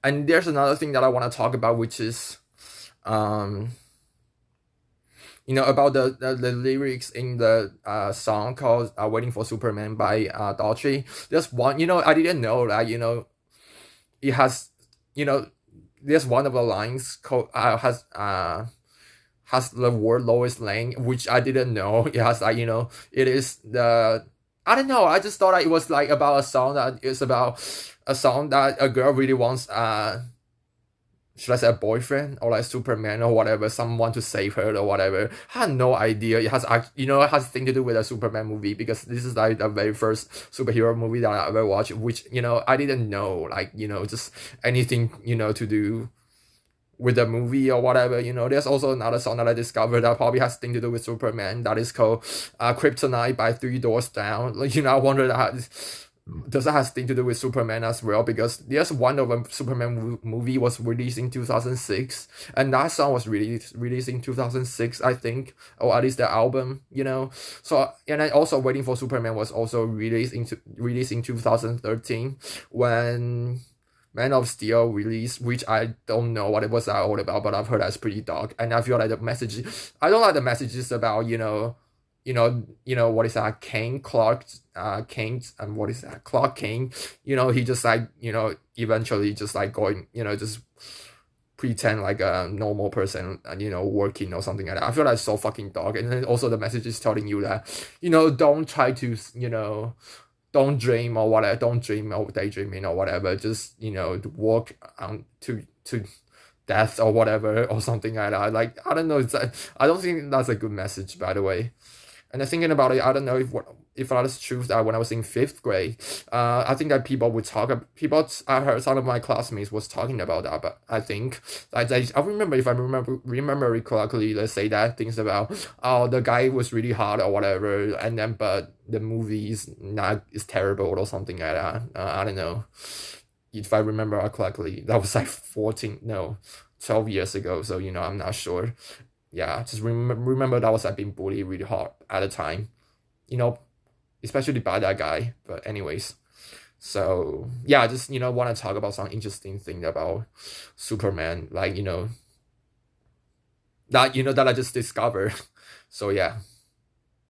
And there's another thing that I want to talk about, which is um about the lyrics in the song called "Waiting for Superman" by Daughtry. There's one, I didn't know that, it has, you know there's one of the lines called has the word Lois Lane, which I didn't know. It has, like, it is the, I don't know. I just thought that it was like about a song that is about a song that a girl really wants, should I say, a boyfriend or like Superman or whatever, someone to save her or whatever. I had no idea it has it has a thing to do with a Superman movie, because this is like the very first superhero movie that I ever watched, which, I didn't know, like, just anything, to do with the movie or whatever. There's also another song that I discovered that probably has thing to do with Superman, that is called Kryptonite by Three Doors Down. Like, I wonder that does that have thing to do with Superman as well? Because there's one of a Superman movie was released in 2006, and that song was released in 2006, I think, or at least the album. So, and I also Waiting for Superman was also released in 2013, when Man of Steel released, which I don't know what it was all about, but I've heard that's pretty dark, and I feel like the message, I don't like the messages about, what is that, Kane, Clark, Kane, and what is that, Clark Kane. He just, like, eventually just like going, just pretend like a normal person, and, working or something like that. I feel like it's so fucking dark. And then also the message is telling you that, don't try to, don't dream or whatever, don't dream or daydreaming or whatever, just, work to death or whatever, or something like that. Like, I don't know, I don't think that's a good message, by the way. And then thinking about it, I don't know if that is true, that when I was in fifth grade, I think that I heard some of my classmates was talking about that, but I think I remember, if I remember it correctly, let's say that things about, oh, the guy was really hard or whatever, and then but the movie is terrible or something like that. I don't know if I remember correctly. That was like 14, no, 12 years ago. So, I'm not sure. Yeah, just remember that was like being bullied really hard at the time, you know, especially by that guy. But anyways, so yeah, I just, want to talk about some interesting thing about Superman, like, that that I just discovered. So yeah.